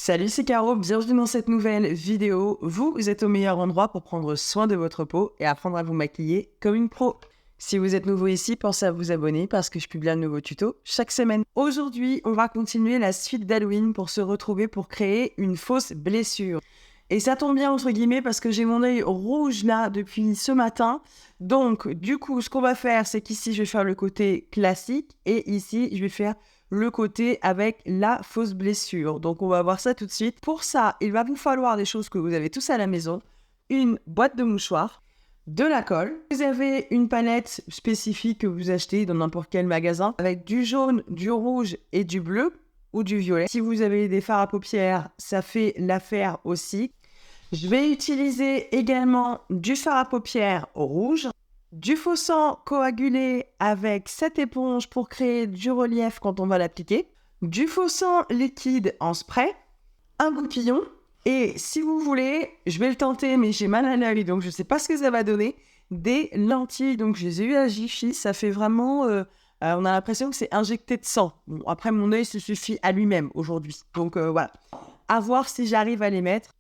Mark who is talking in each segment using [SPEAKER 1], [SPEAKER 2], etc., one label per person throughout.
[SPEAKER 1] Salut, c'est Caro, bienvenue dans cette nouvelle vidéo. Vous êtes au meilleur endroit pour prendre soin de votre peau et apprendre à vous maquiller comme une pro. Si vous êtes nouveau ici, pensez à vous abonner parce que je publie un nouveau tuto chaque semaine. Aujourd'hui, on va continuer la suite d'Halloween pour se retrouver pour créer une fausse blessure. Et ça tombe bien entre guillemets parce que j'ai mon œil rouge là depuis ce matin. Donc du coup, ce qu'on va faire, c'est qu'ici, je vais faire le côté classique et ici, je vais faire le côté avec la fausse blessure. Donc on va voir ça tout de suite. Pour ça, il va vous falloir des choses que vous avez tous à la maison. Une boîte de mouchoirs, de la colle. Vous avez une palette spécifique que vous achetez dans n'importe quel magasin avec du jaune, du rouge et du bleu ou du violet. Si vous avez des fards à paupières, ça fait l'affaire aussi. Je vais utiliser également du fard à paupières rouge, du faux sang coagulé avec cette éponge pour créer du relief quand on va l'appliquer, du faux sang liquide en spray, un goupillon, et si vous voulez, je vais le tenter mais j'ai mal à l'œil donc je ne sais pas ce que ça va donner, des lentilles. Donc je les ai eues à Jiffy, ça fait vraiment... on a l'impression que c'est injecté de sang. Bon, après mon œil se suffit à lui-même aujourd'hui. Donc voilà, à voir si j'arrive à les mettre.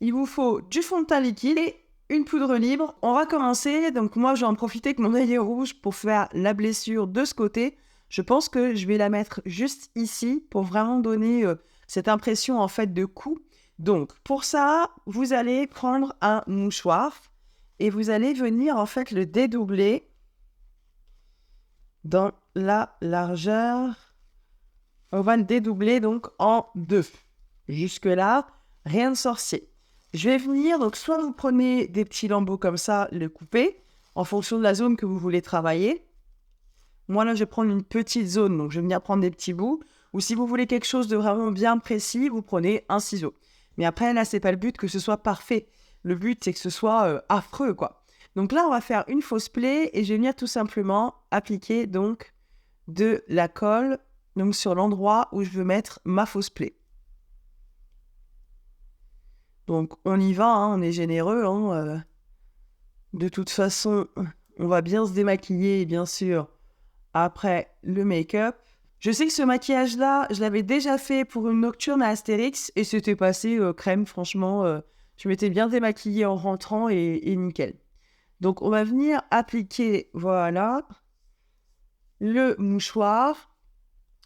[SPEAKER 1] Il vous faut du fond de teint liquide et une poudre libre. On va commencer. Donc moi, je vais en profiter que mon œil est rouge pour faire la blessure de ce côté. Je pense que je vais la mettre juste ici pour vraiment donner cette impression en fait de coup. Donc pour ça, vous allez prendre un mouchoir et vous allez venir en fait le dédoubler dans la largeur. On va le dédoubler donc en deux. Jusque-là, rien de sorcier. Je vais venir, donc soit vous prenez des petits lambeaux comme ça, le coupez, en fonction de la zone que vous voulez travailler. Moi là, je vais prendre une petite zone, donc je vais venir prendre des petits bouts. Ou si vous voulez quelque chose de vraiment bien précis, vous prenez un ciseau. Mais après, là, c'est pas le but que ce soit parfait. Le but, c'est que ce soit affreux, quoi. Donc là, on va faire une fausse plaie et je vais venir tout simplement appliquer donc de la colle donc sur l'endroit où je veux mettre ma fausse plaie. Donc, on y va, hein, on est généreux. Hein, de toute façon, on va bien se démaquiller, bien sûr, après le make-up. Je sais que ce maquillage-là, je l'avais déjà fait pour une nocturne à Astérix et c'était passé crème, franchement. Je m'étais bien démaquillée en rentrant et nickel. Donc, on va venir appliquer, voilà, le mouchoir.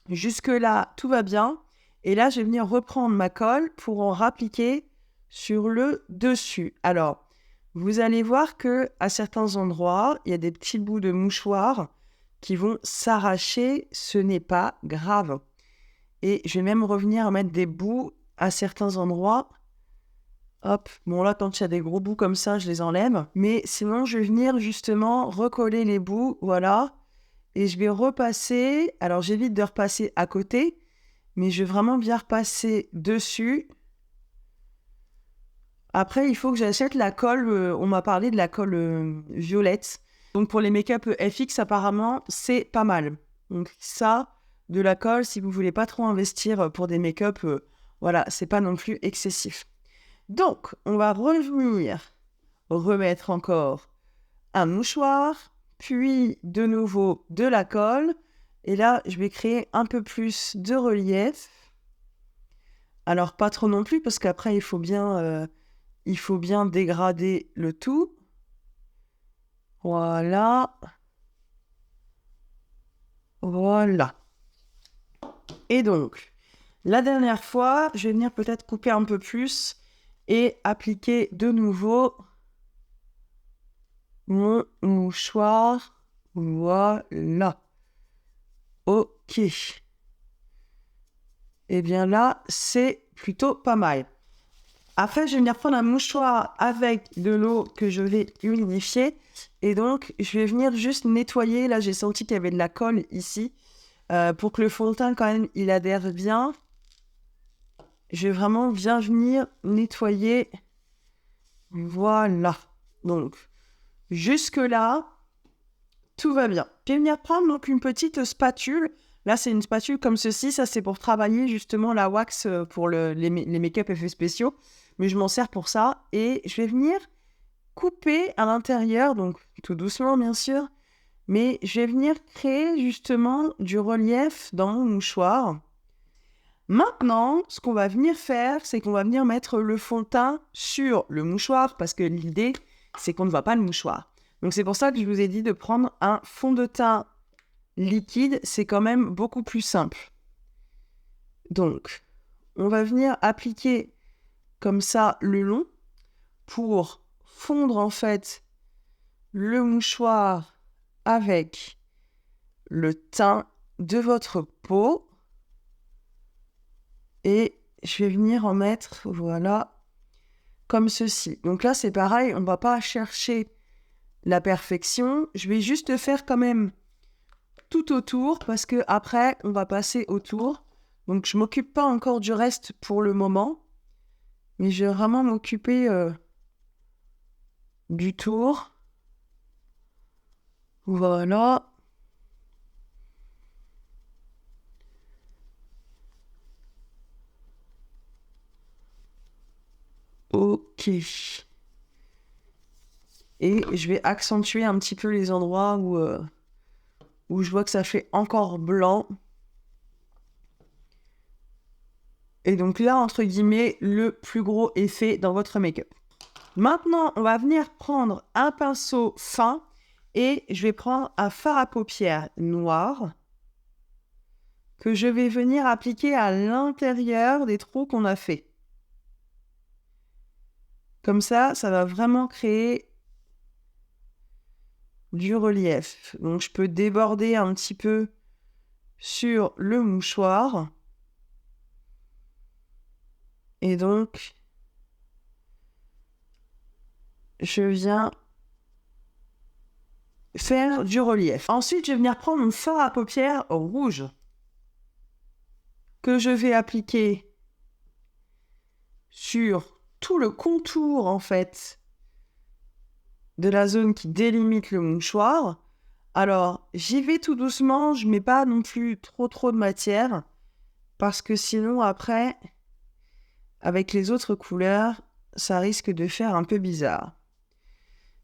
[SPEAKER 1] Jusque-là, tout va bien. Et là, je vais venir reprendre ma colle pour en rappliquer sur le dessus. Alors, vous allez voir que à certains endroits, il y a des petits bouts de mouchoir qui vont s'arracher. Ce n'est pas grave. Et je vais même revenir à mettre des bouts à certains endroits. Hop, bon là, quand il y a des gros bouts comme ça, je les enlève. Mais sinon, je vais venir justement recoller les bouts, voilà. Et je vais repasser. Alors, j'évite de repasser à côté, mais je vais vraiment bien repasser dessus. Après, il faut que j'achète la colle. On m'a parlé de la colle violette. Donc, pour les make-up FX, apparemment, c'est pas mal. Donc, ça, de la colle, si vous voulez pas trop investir pour des make-up, voilà, c'est pas non plus excessif. Donc, on va revenir remettre encore un mouchoir, puis de nouveau de la colle. Et là, je vais créer un peu plus de relief. Alors, pas trop non plus, parce qu'après, il faut bien dégrader le tout. Voilà. Voilà. Et donc, la dernière fois, je vais venir peut-être couper un peu plus et appliquer de nouveau mon mouchoir. Voilà. Ok. Et bien là, c'est plutôt pas mal. Après, je vais venir prendre un mouchoir avec de l'eau que je vais humidifier. Et donc, je vais venir juste nettoyer. Là, j'ai senti qu'il y avait de la colle ici. Pour que le fond de teint, quand même, il adhère bien. Je vais vraiment bien venir nettoyer. Voilà. Donc, jusque-là, tout va bien. Je vais venir prendre donc une petite spatule. Là, c'est une spatule comme ceci. Ça, c'est pour travailler justement la wax pour les make-up effets spéciaux. Mais je m'en sers pour ça. Et je vais venir couper à l'intérieur, donc tout doucement, bien sûr. Mais je vais venir créer justement du relief dans mon mouchoir. Maintenant, ce qu'on va venir faire, c'est qu'on va venir mettre le fond de teint sur le mouchoir parce que l'idée, c'est qu'on ne voit pas le mouchoir. Donc, c'est pour ça que je vous ai dit de prendre un fond de teint liquide. C'est quand même beaucoup plus simple. Donc, on va venir appliquer comme ça le long pour fondre en fait le mouchoir avec le teint de votre peau. Et je vais venir en mettre, voilà, comme ceci. Donc là, c'est pareil, on ne va pas chercher la perfection. Je vais juste faire quand même tout autour parce que après, on va passer autour. Donc, je ne m'occupe pas encore du reste pour le moment. Mais je vais vraiment m'occuper du tour. Voilà. Ok. Et je vais accentuer un petit peu les endroits où je vois que ça fait encore blanc. Et donc là, entre guillemets, le plus gros effet dans votre make-up. Maintenant, on va venir prendre un pinceau fin et je vais prendre un fard à paupières noir que je vais venir appliquer à l'intérieur des trous qu'on a fait. Comme ça va vraiment créer du relief. Donc, je peux déborder un petit peu sur le mouchoir. Et donc, je viens faire du relief. Ensuite, je vais venir prendre mon fard à paupières rouge que je vais appliquer sur tout le contour, en fait, de la zone qui délimite le mouchoir. Alors, j'y vais tout doucement, je mets pas non plus trop de matière, parce que sinon, après, avec les autres couleurs, ça risque de faire un peu bizarre.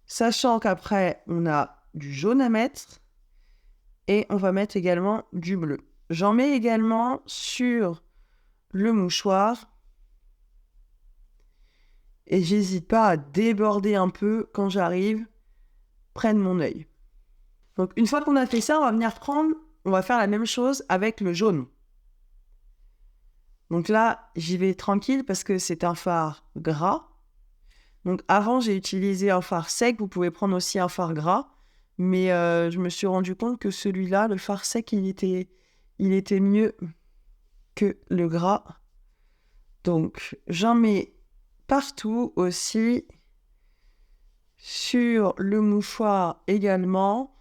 [SPEAKER 1] Sachant qu'après, on a du jaune à mettre, et on va mettre également du bleu. J'en mets également sur le mouchoir, et j'hésite pas à déborder un peu quand j'arrive près de mon œil. Donc une fois qu'on a fait ça, on va faire la même chose avec le jaune. Donc là, j'y vais tranquille parce que c'est un fard gras. Donc avant, j'ai utilisé un fard sec, vous pouvez prendre aussi un fard gras, mais je me suis rendu compte que celui-là, le fard sec, il était mieux que le gras. Donc j'en mets partout aussi, sur le mouchoir également.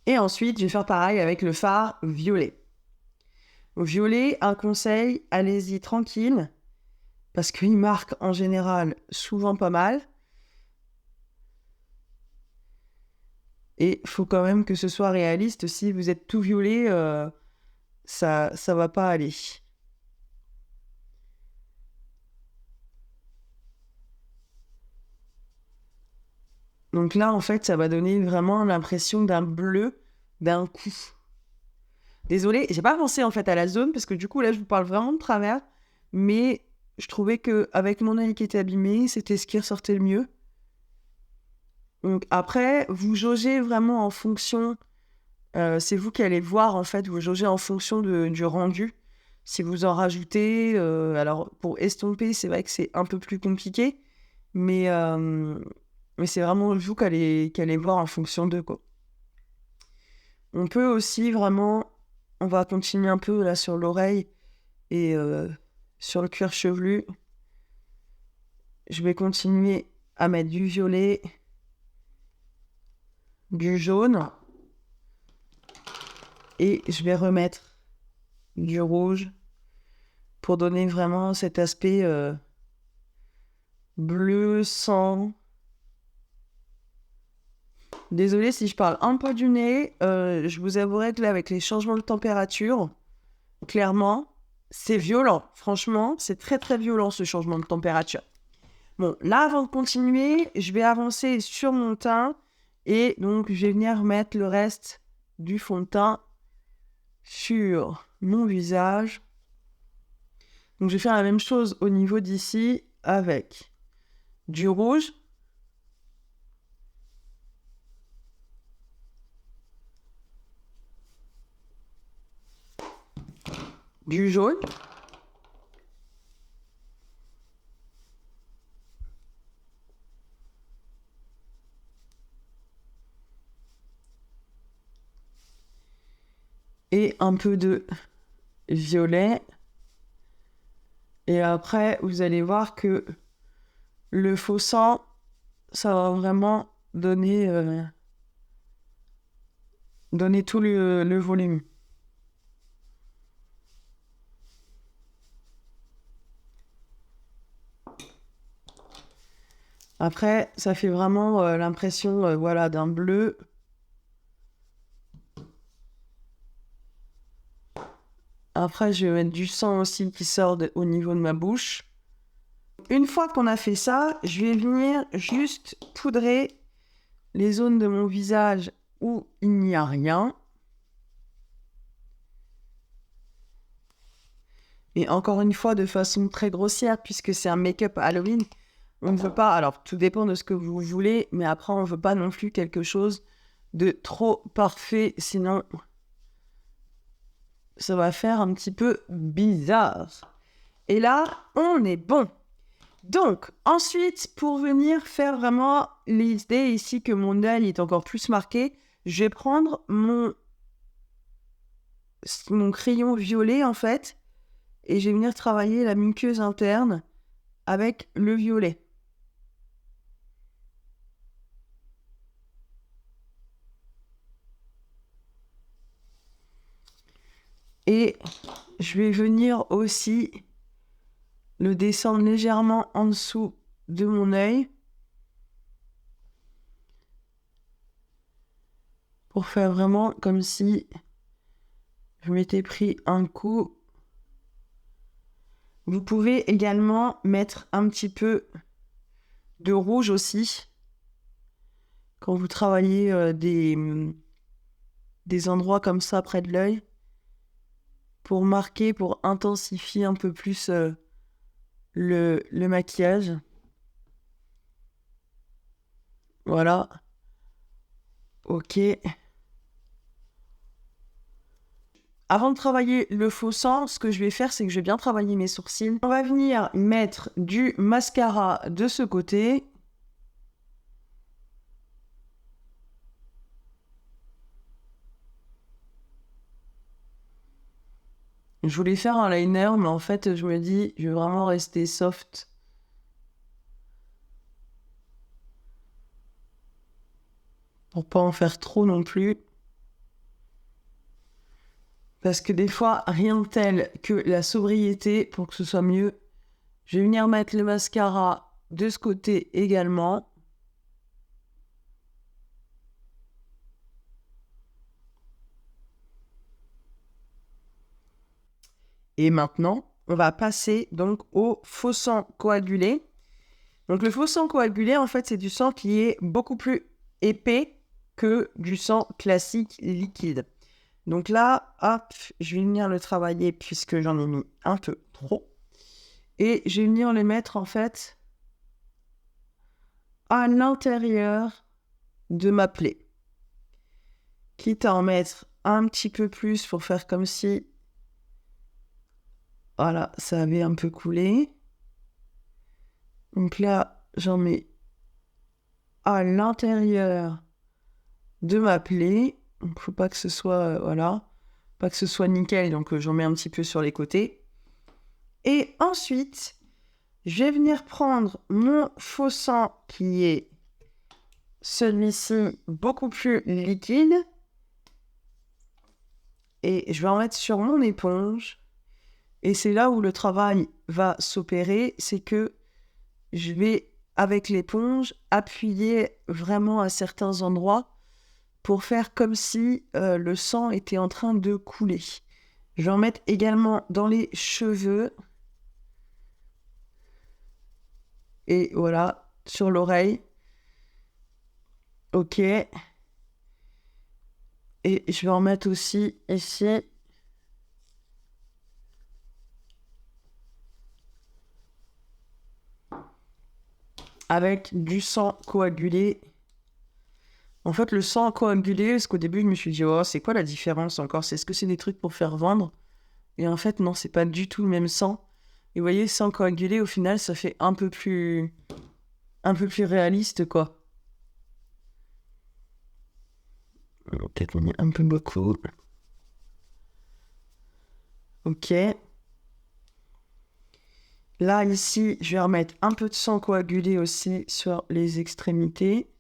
[SPEAKER 1] Et ensuite, je vais faire pareil avec le fard violet. Au violet, un conseil, allez-y tranquille, parce qu'il marque en général souvent pas mal. Et il faut quand même que ce soit réaliste. Si vous êtes tout violet, ça va pas aller. Donc là, en fait, ça va donner vraiment l'impression d'un bleu d'un coup. Désolée, j'ai pas pensé en fait à la zone, parce que du coup, là, je vous parle vraiment de travers. Mais je trouvais qu'avec mon œil qui était abîmé, c'était ce qui ressortait le mieux. Donc après, vous jaugez vraiment en fonction... c'est vous qui allez voir, en fait, vous jaugez en fonction du rendu. Si vous en rajoutez... alors, pour estomper, c'est vrai que c'est un peu plus compliqué. Mais c'est vraiment vous qui allez voir en fonction d'eux, quoi. On peut aussi vraiment... On va continuer un peu là sur l'oreille et sur le cuir chevelu. Je vais continuer à mettre du violet, du jaune. Et je vais remettre du rouge pour donner vraiment cet aspect bleu, sang. Désolée si je parle un peu du nez. Je vous avouerai que là, avec les changements de température, clairement, c'est violent. Franchement, c'est très très violent ce changement de température. Bon, là, avant de continuer, je vais avancer sur mon teint. Et donc, je vais venir mettre le reste du fond de teint sur mon visage. Donc je vais faire la même chose au niveau d'ici avec du rouge, du jaune, et un peu de violet. Et après, vous allez voir que le faux sang, ça va vraiment donner tout le volume. Après, ça fait vraiment l'impression voilà, d'un bleu. Après, je vais mettre du sang aussi qui sort au niveau de ma bouche. Une fois qu'on a fait ça, je vais venir juste poudrer les zones de mon visage où il n'y a rien. Et encore une fois, de façon très grossière, puisque c'est un make-up Halloween, on ne veut pas, alors tout dépend de ce que vous voulez, mais après on ne veut pas non plus quelque chose de trop parfait, sinon ça va faire un petit peu bizarre. Et là, on est bon. Donc, ensuite, pour venir faire vraiment l'idée ici que mon œil est encore plus marqué, je vais prendre mon crayon violet en fait, et je vais venir travailler la muqueuse interne avec le violet. Et je vais venir aussi le descendre légèrement en dessous de mon œil pour faire vraiment comme si je m'étais pris un coup. Vous pouvez également mettre un petit peu de rouge aussi quand vous travaillez des endroits comme ça près de l'œil pour marquer, pour intensifier un peu plus le maquillage. Voilà. Ok. Avant de travailler le faux sang, ce que je vais faire, c'est que je vais bien travailler mes sourcils. On va venir mettre du mascara de ce côté. Je voulais faire un liner, mais en fait, je me dis, je vais vraiment rester soft. Pour pas en faire trop non plus. Parce que des fois, rien de tel que la sobriété, pour que ce soit mieux, je vais venir mettre le mascara de ce côté également. Et maintenant, on va passer donc au faux sang coagulé. Donc le faux sang coagulé, en fait, c'est du sang qui est beaucoup plus épais que du sang classique liquide. Donc là, hop, je vais venir le travailler puisque j'en ai mis un peu trop. Et je vais venir le mettre en fait à l'intérieur de ma plaie. Quitte à en mettre un petit peu plus pour faire comme si, voilà, ça avait un peu coulé. Donc là, j'en mets à l'intérieur de ma plaie. Donc faut pas que ce soit, voilà, pas que ce soit nickel. Donc j'en mets un petit peu sur les côtés. Et ensuite, je vais venir prendre mon faux sang qui est celui-ci beaucoup plus liquide. Et je vais en mettre sur mon éponge. Et c'est là où le travail va s'opérer. C'est que je vais, avec l'éponge, appuyer vraiment à certains endroits pour faire comme si le sang était en train de couler. Je vais en mettre également dans les cheveux. Et voilà, sur l'oreille. Ok. Et je vais en mettre aussi ici, avec du sang coagulé. En fait, le sang coagulé, parce qu'au début, je me suis dit, oh, c'est quoi la différence encore? Est-ce que c'est des trucs pour faire vendre? Et en fait, non, c'est pas du tout le même sang. Et vous voyez, sang coagulé, au final, ça fait un peu plus réaliste, quoi. Peut-être on est un peu beaucoup. Ok. Là, ici, je vais remettre un peu de sang coagulé aussi sur les extrémités.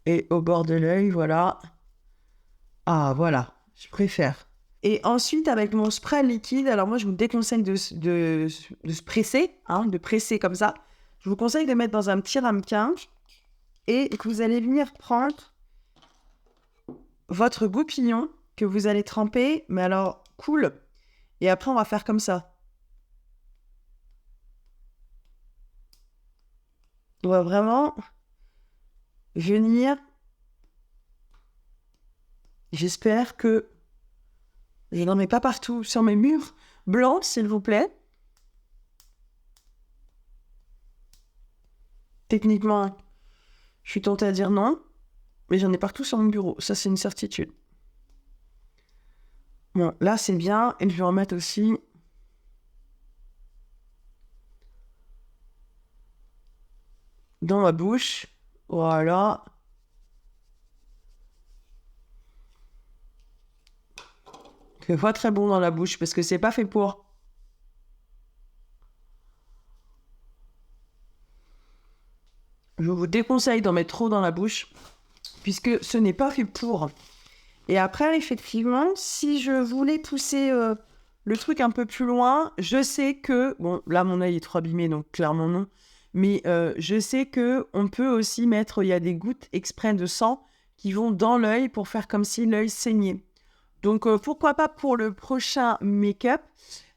[SPEAKER 1] Et au bord de l'œil, voilà. Ah, voilà, je préfère. Et ensuite, avec mon spray liquide, alors moi, je vous déconseille de se presser, hein, de presser comme ça. Je vous conseille de mettre dans un petit ramequin et que vous allez venir prendre votre goupillon que vous allez tremper, mais alors, cool. Et après, on va faire comme ça. On va vraiment venir. J'espère que je n'en mets pas partout sur mes murs blancs, s'il vous plaît. Techniquement, je suis tentée à dire non, mais j'en ai partout sur mon bureau. Ça, c'est une certitude. Bon, là, c'est bien. Et je vais en mettre aussi dans ma bouche. Voilà. C'est pas très bon dans la bouche parce que c'est pas fait pour. Je vous déconseille d'en mettre trop dans la bouche puisque ce n'est pas fait pour. Et après, effectivement, si je voulais pousser le truc un peu plus loin, je sais que... Bon, là, mon œil est trop abîmé, donc clairement non. Mais je sais que on peut aussi mettre... Il y a des gouttes exprès de sang qui vont dans l'œil pour faire comme si l'œil saignait. Donc, pourquoi pas pour le prochain make-up.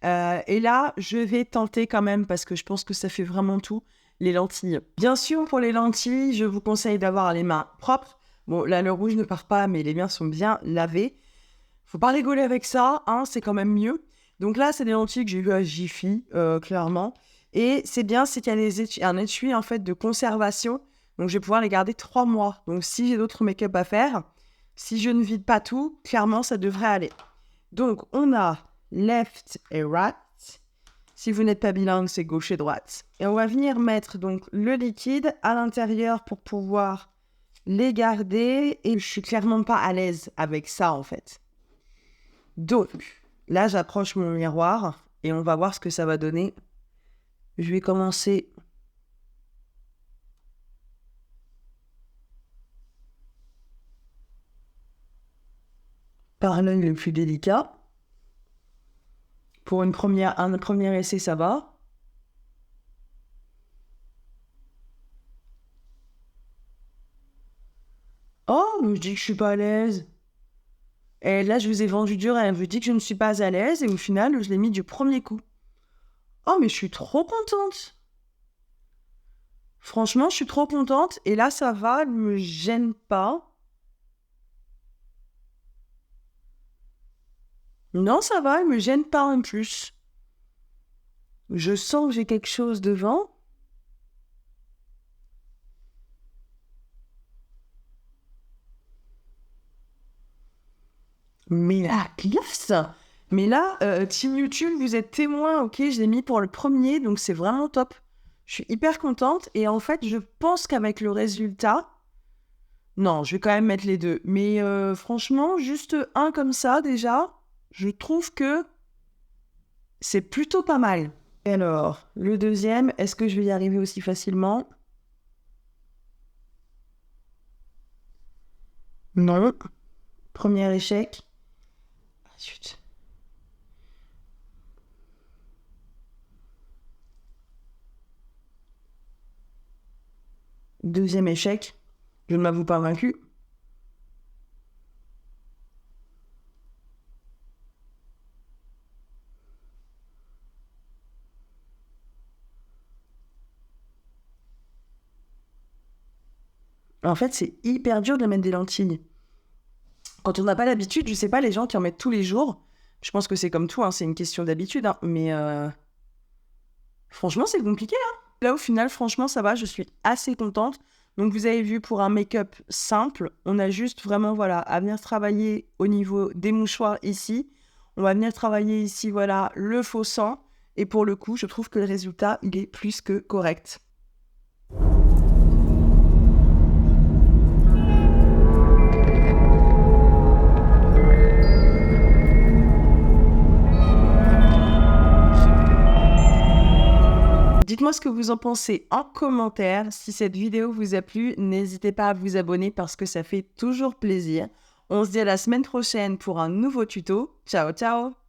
[SPEAKER 1] Et là, je vais tenter quand même, parce que je pense que ça fait vraiment tout, les lentilles. Bien sûr, pour les lentilles, je vous conseille d'avoir les mains propres. Bon, là, le rouge ne part pas, mais les miens sont bien lavés. Faut pas rigoler avec ça, hein, c'est quand même mieux. Donc là, c'est des lentilles que j'ai vues à Jiffy, clairement. Et c'est bien, c'est qu'il y a un étui, en fait, de conservation. Donc, je vais pouvoir les garder 3 mois. Donc, si j'ai d'autres make-up à faire, si je ne vide pas tout, clairement, ça devrait aller. Donc, on a left et right. Si vous n'êtes pas bilingue, c'est gauche et droite. Et on va venir mettre donc le liquide à l'intérieur pour pouvoir les garder. Et je suis clairement pas à l'aise avec ça, en fait. Donc, là, j'approche mon miroir et on va voir ce que ça va donner. Je vais commencer par l'œil le plus délicat. Pour un premier essai, ça va. Oh, mais je dis que je suis pas à l'aise. Et là, je vous ai vendu du rêve. Je dis que je ne suis pas à l'aise et au final, je l'ai mis du premier coup. Oh, mais je suis trop contente. Franchement, je suis trop contente. Et là, ça va, elle me gêne pas. Non, ça va, elle me gêne pas en plus. Je sens que j'ai quelque chose devant. Mais la classe! Mais là, Team YouTube, vous êtes témoin, ok? Je l'ai mis pour le premier, donc c'est vraiment top. Je suis hyper contente. Et en fait, je pense qu'avec le résultat... Non, je vais quand même mettre les deux. Mais franchement, juste un comme ça, déjà, je trouve que c'est plutôt pas mal. Et alors, le deuxième, est-ce que je vais y arriver aussi facilement? Non. Premier échec. Ah, zut. Deuxième échec. Je ne m'avoue pas vaincu. En fait, c'est hyper dur de mettre des lentilles. Quand on n'a pas l'habitude, je sais pas, les gens qui en mettent tous les jours, je pense que c'est comme tout, hein, c'est une question d'habitude, hein, mais Franchement, c'est compliqué, hein. Là, au final, franchement, ça va, je suis assez contente. Donc, vous avez vu, pour un make-up simple, on a juste vraiment, voilà, à venir travailler au niveau des mouchoirs ici. On va venir travailler ici, voilà, le faux sang. Et pour le coup, je trouve que le résultat, il est plus que correct. Dites-moi ce que vous en pensez en commentaire. Si cette vidéo vous a plu, n'hésitez pas à vous abonner parce que ça fait toujours plaisir. On se dit à la semaine prochaine pour un nouveau tuto. Ciao, ciao!